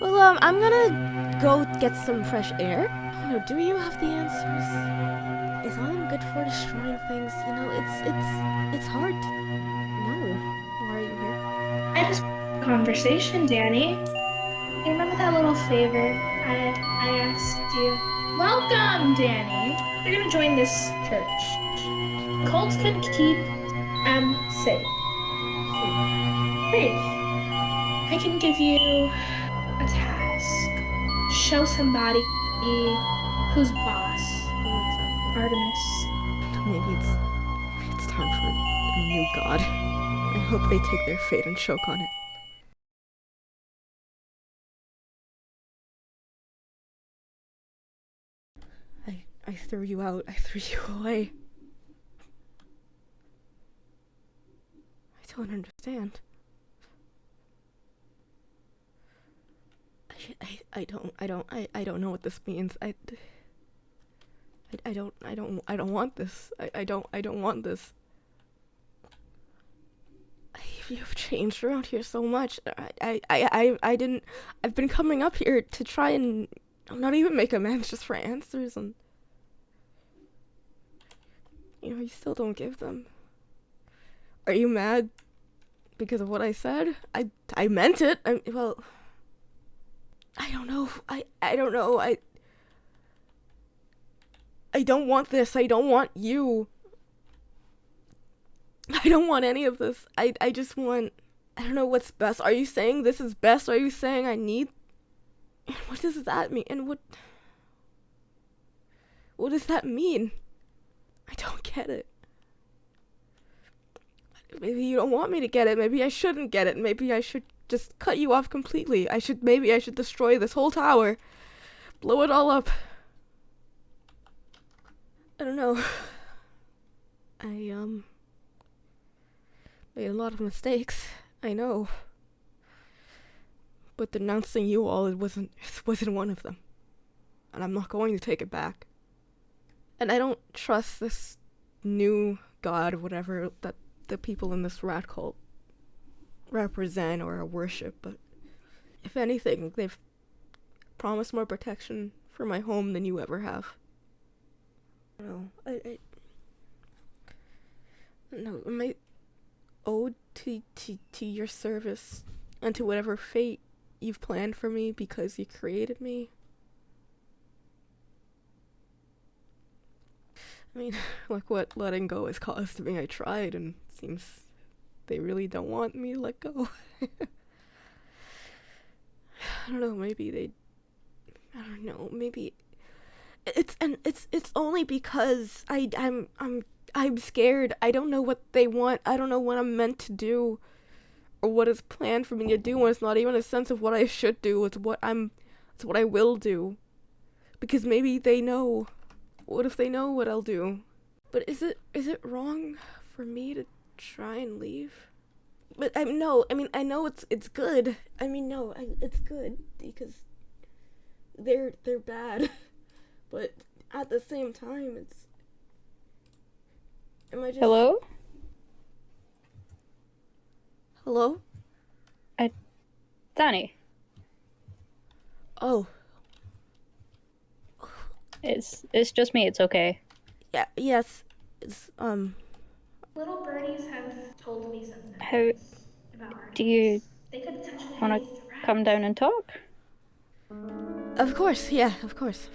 Well, I'm gonna go get some fresh air. I don't know, do you have the answers? Is Autumn good for destroying things? You know, it's hard to know. Why are you here? I just conversation, Danny. You remember that little favor I asked you? Welcome, Danny. You're gonna join this church. Cults could keep safe. Safe. I can give you a task. Show somebody who's boss. What exactly? Artemis. Maybe it's time for a new god. I hope they take their fate and choke on it. I threw you out. I threw you away. I don't understand. I don't know what this means. I don't want this. I don't want this. You've changed around here so much. I've been coming up here to try and not even make amends, just for answers, and you still don't give them. Are you mad because of what I said? I meant it. Well, I don't know. I don't know. I don't want this. I don't want you. I don't want any of this. I just want... I don't know what's best. Are you saying this is best? Are you saying I need... What does that mean? And what does that mean? I don't get it. Maybe you don't want me to get it. Maybe I shouldn't get it. Maybe I should just cut you off completely. Maybe I should destroy this whole tower. Blow it all up. I don't know. I made a lot of mistakes. I know. But denouncing you all, it wasn't one of them. And I'm not going to take it back. And I don't trust this new god, whatever, that the people in this rat cult represent or worship, but if anything, they've promised more protection for my home than you ever have. No, no, am I owed to your service and to whatever fate you've planned for me because you created me? I mean, like what letting go has caused me. I tried, and it seems they really don't want me to let go. I don't know, maybe I don't know, maybe it's only because I'm scared. I don't know what they want. I don't know what I'm meant to do or what is planned for me to do, and it's not even a sense of what I should do. It's what I will do. Because maybe they know. What if they know what I'll do? But is it wrong for me to try and leave? But I know it's good. It's good because they're bad. But at the same time, am I just... Hello? Hello? Danny. Oh. It's just me, it's okay. Yeah, yes. It's, Little birdies have told me some How things about Artemis. do you They could potentially wanna be threats. come down and talk? of course, yeah, of course.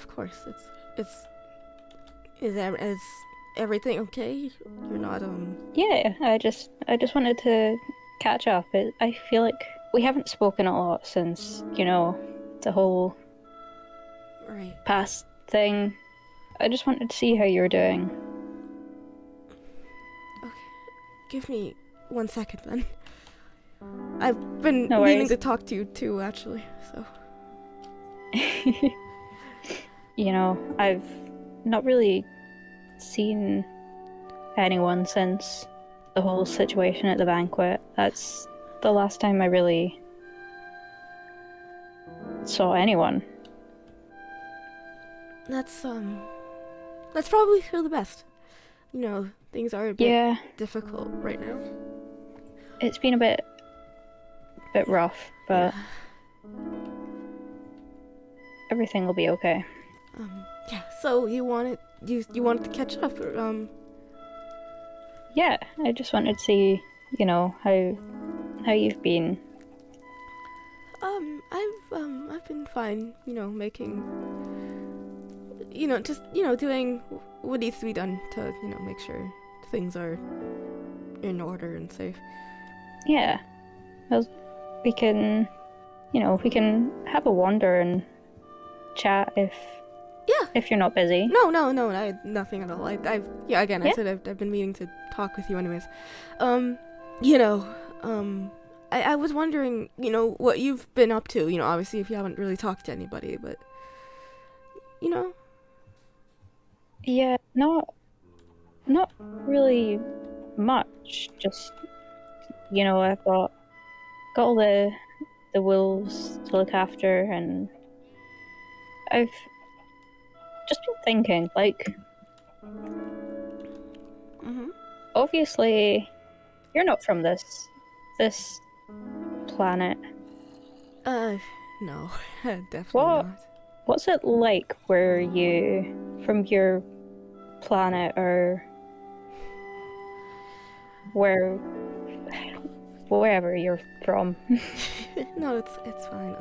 Is everything okay? You're not, Yeah, I just wanted to catch up. I feel like we haven't spoken a lot since, the whole right. past thing. I just wanted to see how you were doing. Okay. Give me 1 second then. I've been No meaning worries. to talk to you too, actually, so. I've not really seen anyone since the whole situation at the banquet. That's the last time I really saw anyone. That's probably for the best. Things are a bit Yeah, difficult right now. it's been a bit rough, but everything will be okay. Yeah. So you wanted to catch up? Yeah, I just wanted to see, how you've been. I've been fine. Making. Just doing what needs to be done to make sure things are in order and safe. Yeah, well, we can have a wander and chat if you're not busy. No, nothing at all. I said I've been meaning to talk with you anyways. I was wondering, what you've been up to. Obviously if you haven't really talked to anybody, but Yeah, not really much. Just I've got all the wolves to look after, and I've just been thinking, like, obviously you're not from this planet. No, definitely What? not. What's it like where you from your planet, or wherever you're from? No, it's fine.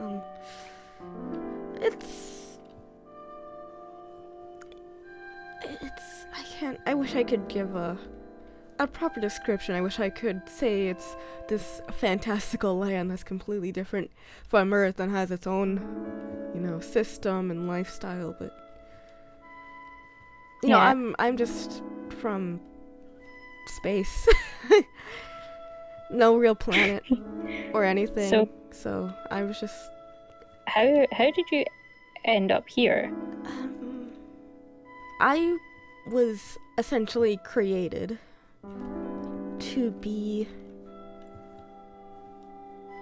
I wish I could give a proper description. I wish I could say it's this fantastical land that's completely different from Earth and has its own, system and lifestyle, but I'm just from space. No real planet or anything. So I was just. How did you end up here? I was essentially created to be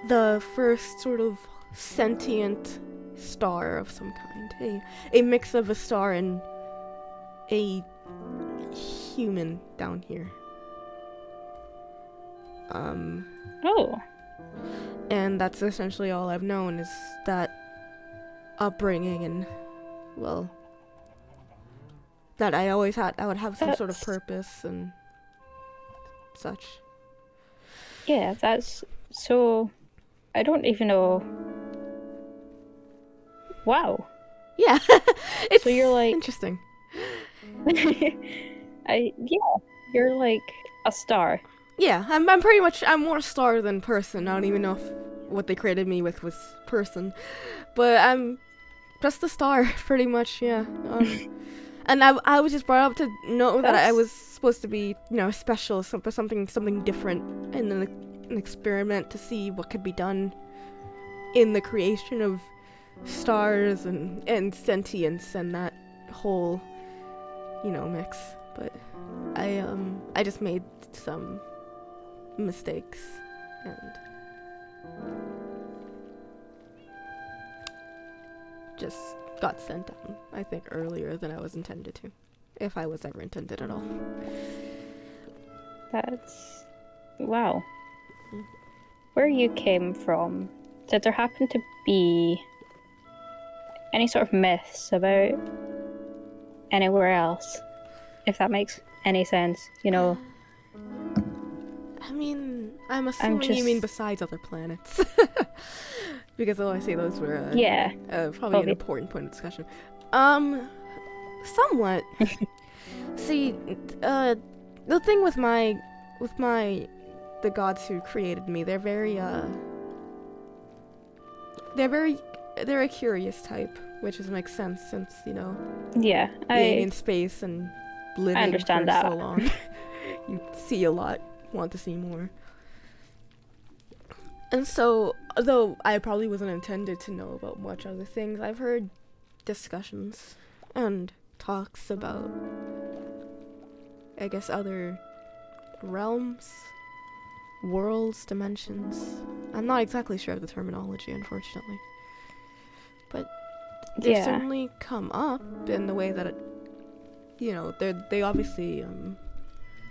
the first sort of sentient star of some kind. A mix of a star and a human down here. Oh. And that's essentially all I've known is that upbringing and, well, that I would have some sort of purpose and such. Yeah, that's so. I don't even know. Wow. Yeah, it's so you're like interesting. You're like a star. Yeah, I'm pretty much. I'm more star than person. I don't even know if what they created me with was person, but I'm just a star, pretty much. Yeah. And I was just brought up to know that I was supposed to be, special, something different, and an experiment to see what could be done in the creation of stars and sentience and that whole, mix. But I just made some mistakes and just got sent down, I think, earlier than I was intended to, if I was ever intended at all. That's wow. Where you came from, did there happen to be any sort of myths about anywhere else, if that makes any sense? I mean, I'm assuming you mean besides other planets. Because I say those were probably an important point of discussion. Somewhat. See, the thing with the gods who created me, they're a curious type, which makes sense since being in space and living for so long. You see a lot, want to see more. And so, though I probably wasn't intended to know about much other things, I've heard discussions and talks about, I guess, other realms, worlds, dimensions. I'm not exactly sure of the terminology, unfortunately. But they've certainly come up in the way that, they obviously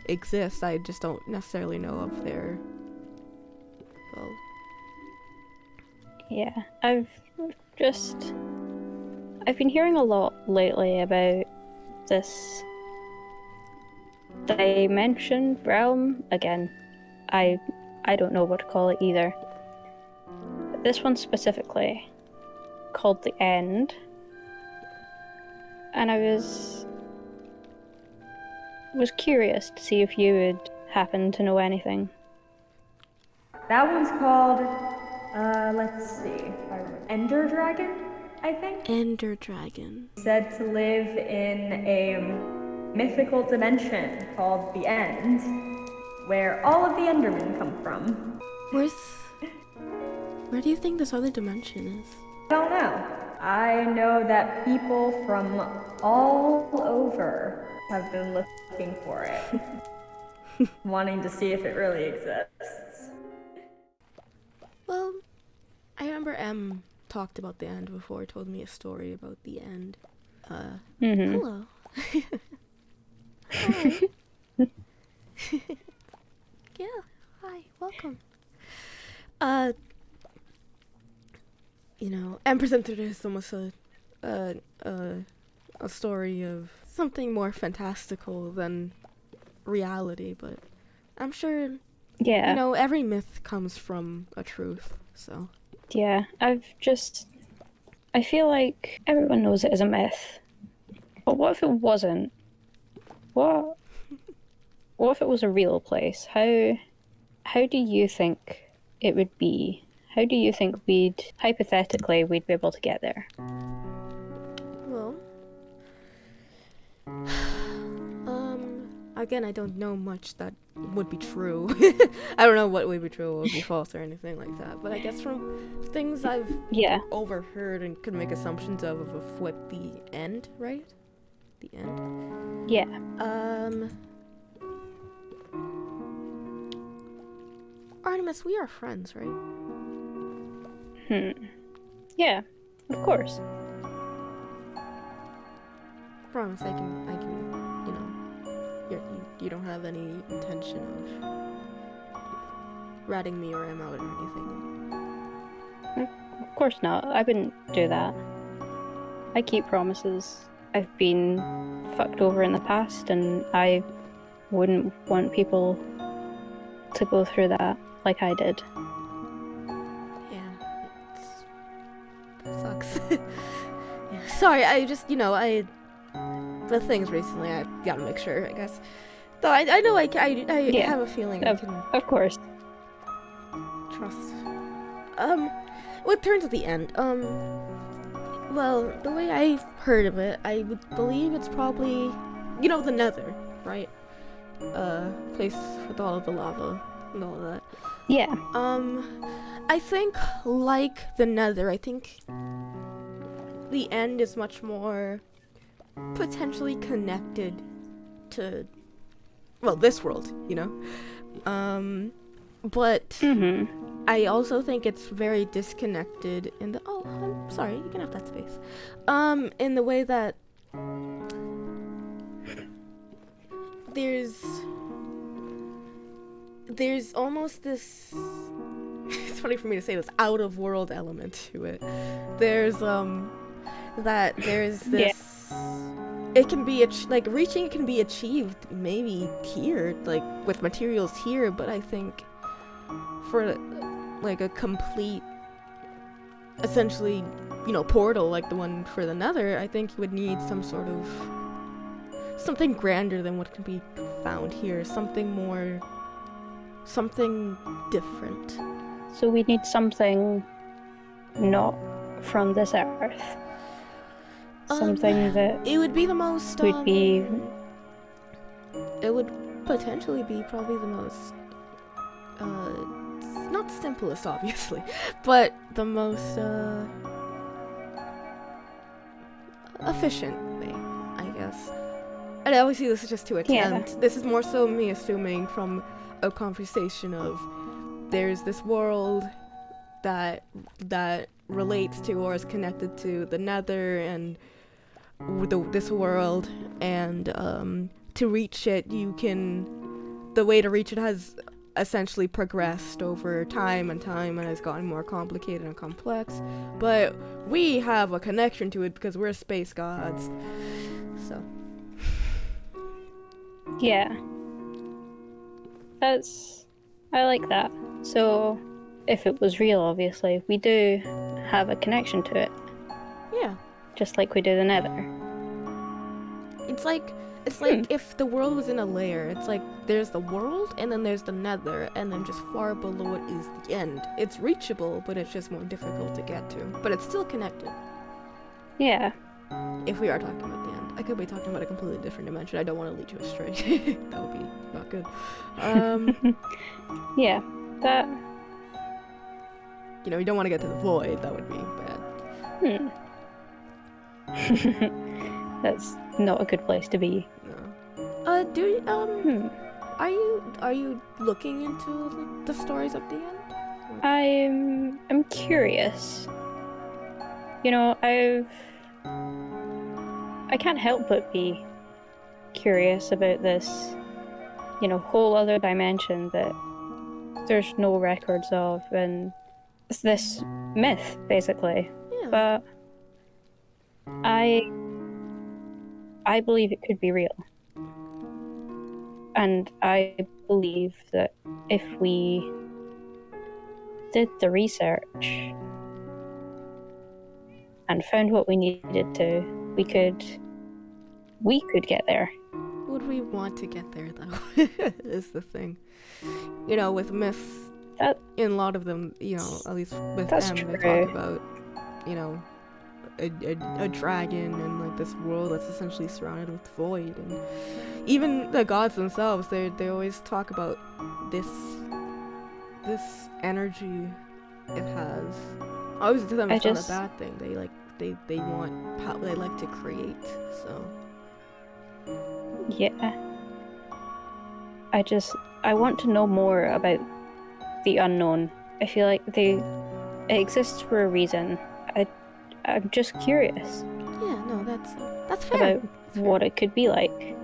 exist. I just don't necessarily know of their, well... Yeah, I've just I've been hearing a lot lately about this dimension, realm. Again, I don't know what to call it either. But this one specifically, called the End. And I was curious to see if you would happen to know anything. That one's called, let's see, Ender Dragon, I think? Ender Dragon. Said to live in a mythical dimension called the End, where all of the Endermen come from. Where do you think this other dimension is? I don't know. I know that people from all over have been looking for it, wanting to see if it really exists. Well, I remember M talked about the End before, told me a story about the End. Hello. Hi. Yeah, hi, welcome. You know, M presented it as almost a story of something more fantastical than reality, but I'm sure, Yeah. you know, every myth comes from a truth, so. Yeah, I feel like everyone knows it is a myth. But what if it wasn't? What if it was a real place? How do you think it would be? How do you think hypothetically we'd be able to get there? Well, again, I don't know much that would be true. I don't know what would be true or would be false or anything like that. But I guess from things I've overheard and could make assumptions of what the End, right? The End? Yeah. Artemis, we are friends, right? Yeah, of course. Promise, I can, you know, you don't have any intention of ratting me or Em out or anything. Of course not. I wouldn't do that. I keep promises. I've been fucked over in the past, and I wouldn't want people to go through that like I did. That sucks. Yeah, sorry, I just, you know, the things recently, I gotta make sure, I guess. Though I know I have a feeling I can... Of course. Trust. What turns at the End? Well, the way I've heard of it, I would believe it's probably, you know, the Nether, right? Place with all of the lava and all of that. Yeah. I think, like the Nether, I think the End is much more potentially connected to, well, this world, you know? But I also think it's very disconnected in the, oh, I'm sorry, you can have that space. In the way that there's almost this, it's funny for me to say this, out of world element to it. There's this, it can be, like, reaching can be achieved maybe here, like, with materials here, but I think for, like, a complete, essentially, you know, portal like the one for the Nether, I think you would need some sort of, something grander than what can be found here, something more, something different. So we need something not from this earth. Something that it would be the most would be. It would potentially be probably the most not simplest, obviously, but the most efficient way, I guess. And obviously this is just to attempt. Yeah. This is more so me assuming from a conversation of there's this world that relates to or is connected to the Nether and this world, and to reach it, the way to reach it has essentially progressed over time and has gotten more complicated and complex, but we have a connection to it because we're space gods. So Yeah. I like that. So, if it was real, obviously, we do have a connection to it, yeah, just like we do the Nether. it's like if the world was in a layer. It's like there's the world and then there's the Nether, and then just far below it is the end. It's reachable, but it's just more difficult to get to, but it's still connected. Yeah. If we are talking about the end, I could be talking about a completely different dimension. I don't want to lead you astray. That would be not good. Yeah. That. You know, you don't want to get to the void. That would be bad. That's not a good place to be. No. Are you looking into the stories at the end? I'm curious. You know, I can't help but be curious about this, you know, whole other dimension that there's no records of, and it's this myth, basically. Yeah. But I believe it could be real. And I believe that if we did the research and found what we needed to, we could get there. Would we want to get there, though? Is the thing. You know, with myths, in a lot of them, you know, at least with them, true. they talk about, you know, a dragon and like this world that's essentially surrounded with void, and even the gods themselves, they always talk about this energy it has. Obviously, to them, it's not a bad thing. They like they want they like to create. So yeah, I want to know more about the unknown. I feel like it exists for a reason. I'm just curious. Yeah, no, that's fair. About what it could be like.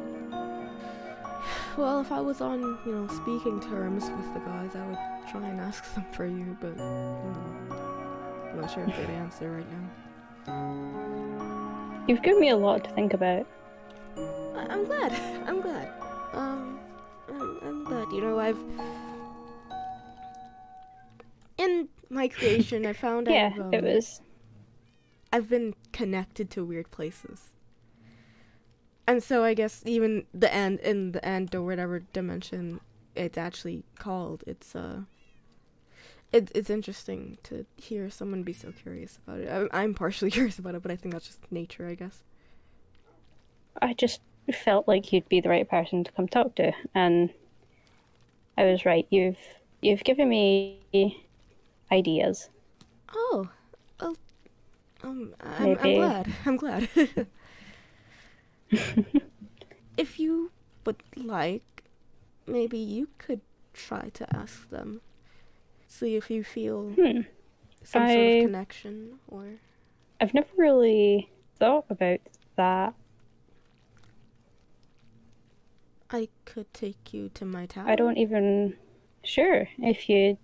Well, if I was on, you know, speaking terms with the gods, I would try and ask them for you, but you know, I'm not sure if they'd answer right now. You've given me a lot to think about. I'm glad. I'm glad. I'm glad. You know, in my creation, I found I've been connected to weird places. And so I guess even in the end or whatever dimension it's actually called, it's interesting to hear someone be so curious about it. I'm partially curious about it, but I think that's just nature, I guess. I just felt like you'd be the right person to come talk to, and I was right. You've given me ideas. Oh, I'm glad. I'm glad. If you would like, maybe you could try to ask them. See if you feel some sort of connection, or... I've never really thought about that. I could take you to my tower. I don't even... Sure, if you're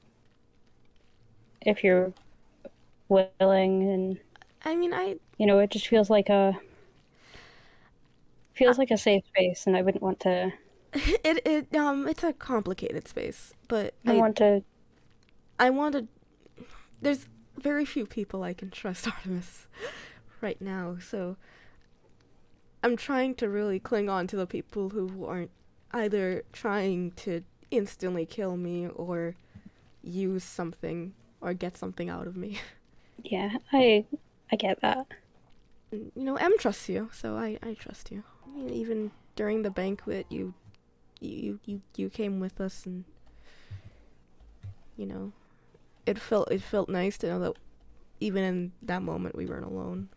willing, and... I mean, You know, it just feels like a safe space, and I wouldn't want to... It's a complicated space, but I want to... There's very few people I can trust, Artemis, right now, so I'm trying to really cling on to the people who aren't either trying to instantly kill me or use something or get something out of me. Yeah, I get that. You know, M trusts you, so I trust you. Even during the banquet, you came with us, and you know, it felt nice to know that even in that moment we weren't alone.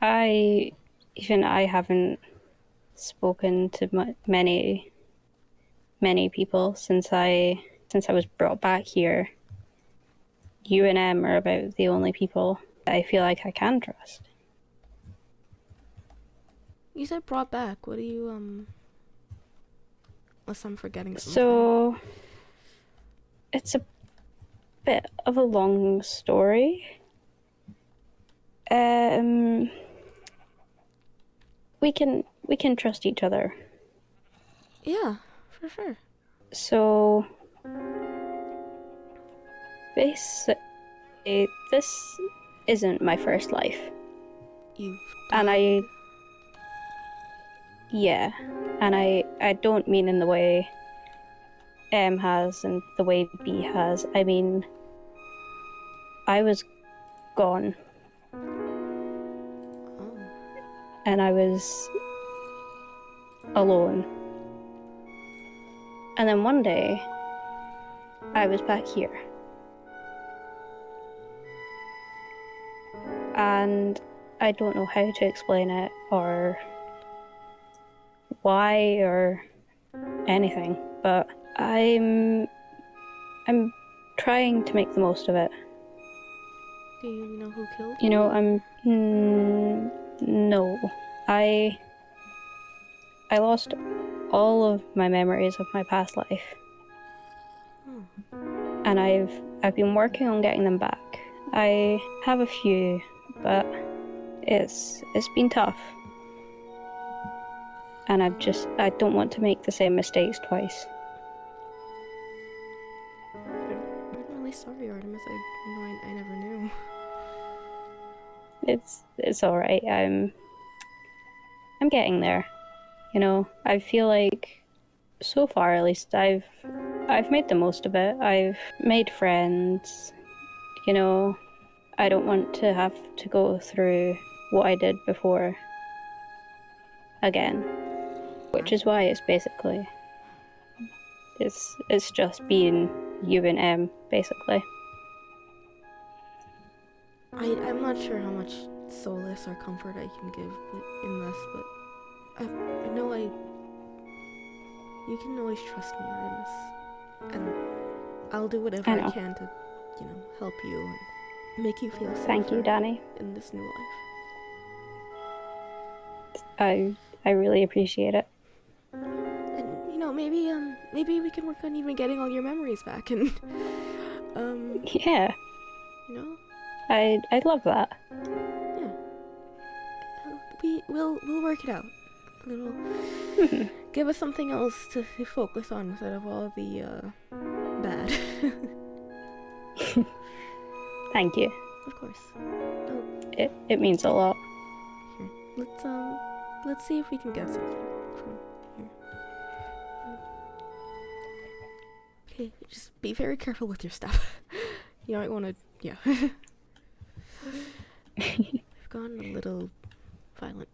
I haven't spoken to many people since I was brought back here. You and Em are about the only people that I feel like I can trust. You said brought back. What do you, unless I'm forgetting something. So, it's a bit of a long story. We can trust each other. Yeah, for sure. So basically, this isn't my first life. You've And died. I don't mean in the way M has and the way B has. I mean, I was gone Oh. and I was alone. And then one day, I was back here. And I don't know how to explain it or why or anything, but I'm trying to make the most of it. Do you know who killed You you? know, no. I lost all of my memories of my past life. And I've been working on getting them back. I have a few, but it's been tough. And I don't want to make the same mistakes twice. I'm really sorry, Artemis. I never knew. It's all right. I'm getting there. You know, I feel like so far at least I've made the most of it. I've made friends. You know, I don't want to have to go through what I did before again. Which is why it's basically it's just being you and M, basically. I'm not sure how much solace or comfort I can give in this, but I know you can always trust me, Artemis, and I'll do whatever I can to, help you and make you feel safer. Thank you, Danny. In this new life. I really appreciate it. And maybe we can work on even getting all your memories back and yeah. I'd love that. Yeah. We'll work it out. It'll give us something else to focus on instead of all the bad. Thank you. Of course. It means a lot. Here, let's see if we can get something from here. Okay, just be very careful with your stuff. You might want to, yeah. I've gone a little violent.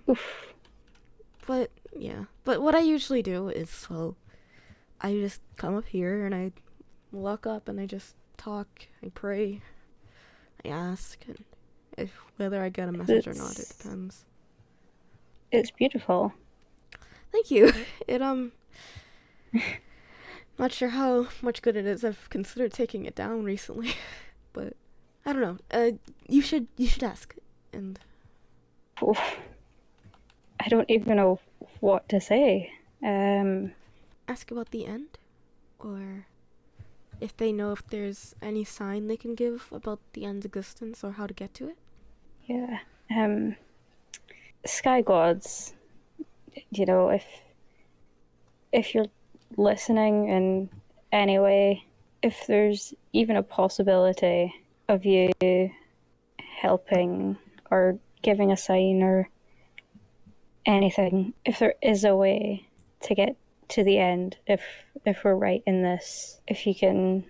Oof. But yeah. But what I usually do is, well, I just come up here and I walk up and I just talk, I pray, I ask, and whether I get a message or not, it depends. It's beautiful. Thank you. Not sure how much good it is. I've considered taking it down recently, but I don't know. You should ask. And oof. I don't even know what to say. Ask about the end, or if they know if there's any sign they can give about the end's existence or how to get to it. Yeah. Sky gods. You know, if you're listening in any way, if there's even a possibility of you helping or giving a sign or anything, if there is a way to get to the end, if we're right in this, if you can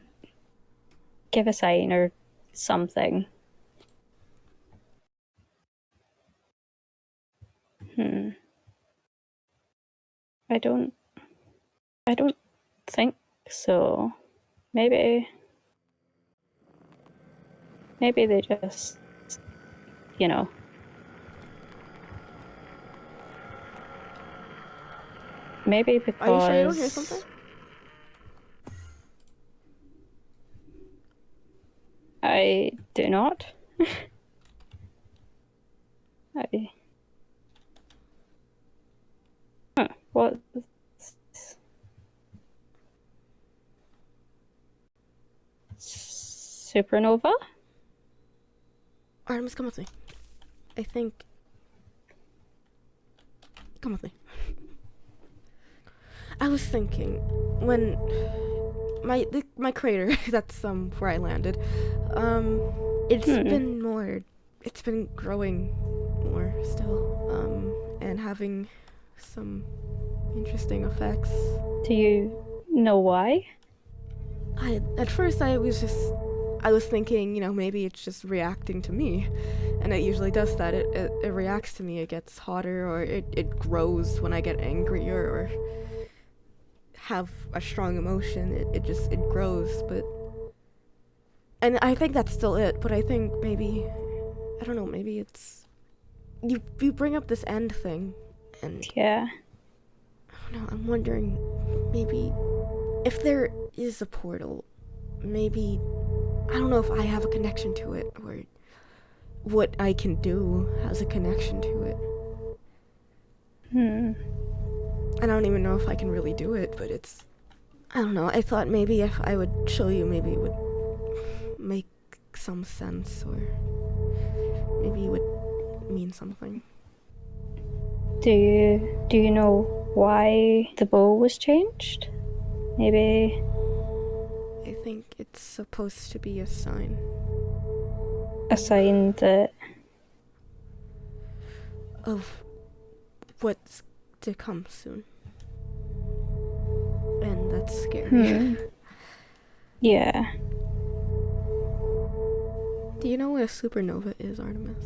give a sign or something. I don't think so. Maybe they just, you know. Maybe because... Are you sure you don't hear something? I do not. What? supernova? Artemis, come with me. I think... Come with me. I was thinking, when my crater, that's where I landed, it's been growing more still, and having some interesting effects. Do you know why? At first I was thinking, maybe it's just reacting to me, and it usually does that. It reacts to me. It gets hotter, or it grows when I get angrier or have a strong emotion. It grows, and I think that's still it. But I think maybe, I don't know, maybe it's you bring up this end thing, and Yeah. I don't know. I'm wondering, maybe if there is a portal, maybe, I don't know if I have a connection to it, or what I can do has a connection to it. I don't even know if I can really do it, but I don't know. I thought maybe if I would show you, maybe it would make some sense, or maybe it would mean something. Do you know why the bow was changed? Maybe. I think it's supposed to be a sign. A sign that... Of what's to come soon. And that's scary. Yeah. Do you know what a supernova is, Artemis?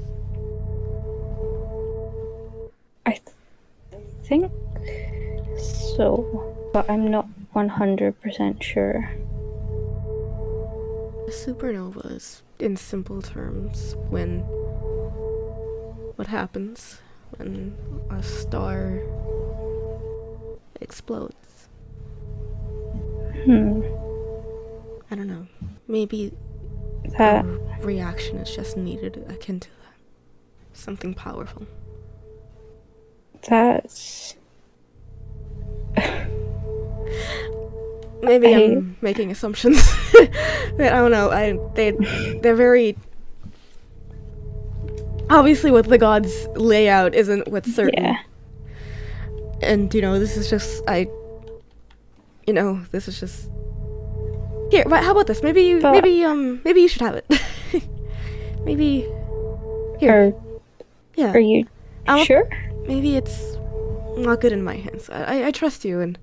I think so, but I'm not 100% sure. A supernova is, in simple terms, what happens when a star explodes. I don't know. Maybe That... a reaction is just needed akin to that. Something powerful. That's... Maybe I'm making assumptions. But I don't know. They're very... Obviously what the gods lay out isn't what's certain. Yeah. And, this is just... this is just... Here, how about this? Maybe you should have it. Maybe... Here. Yeah. Are you sure? Maybe it's not good in my hands. I trust you, and,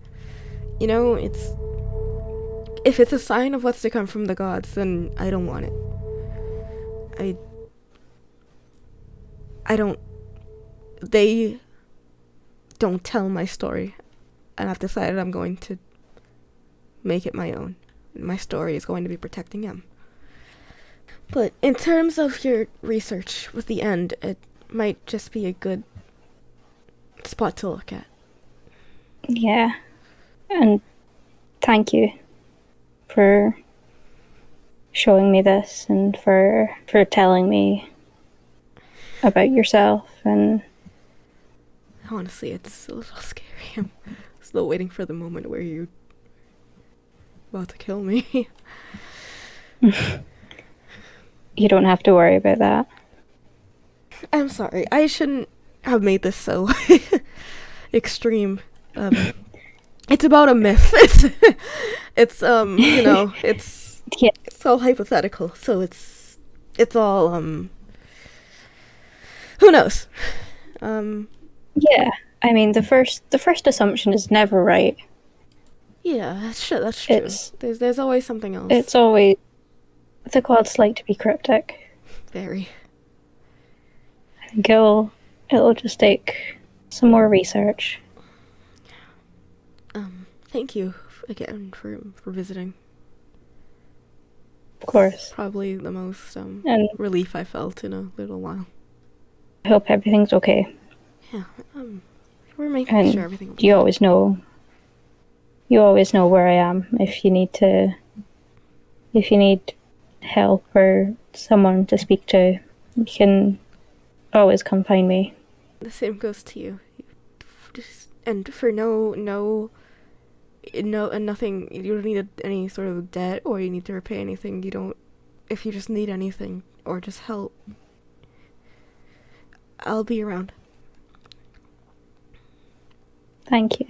it's... If it's a sign of what's to come from the gods, then I don't want it. They don't tell my story, and I've decided I'm going to make it my own. My story is going to be protecting them. But in terms of your research with the end, it might just be a good spot to look at. Yeah. And thank you for showing me this, and for telling me about yourself. And honestly, it's a little scary. I'm still waiting for the moment where you're about to kill me. you don't have to worry about that. I'm sorry. I shouldn't have made this so extreme. It's about a myth. It's it's all hypothetical. So it's all who knows? Yeah. I mean, the first assumption is never right. Yeah, that's true. There's always something else. It's always... The gods like to be cryptic. Very. I think it'll just take some more research. Thank you again for visiting. Of course. Probably the most and relief I felt in a little while. I hope everything's okay. Yeah, we're making sure everything will be you always know where I am if you need help or someone to speak to. You can always come find me. The same goes to you. And for nothing, you don't need any sort of debt, or you need to repay anything you don't if you just need anything or just help, I'll be around. Thank you.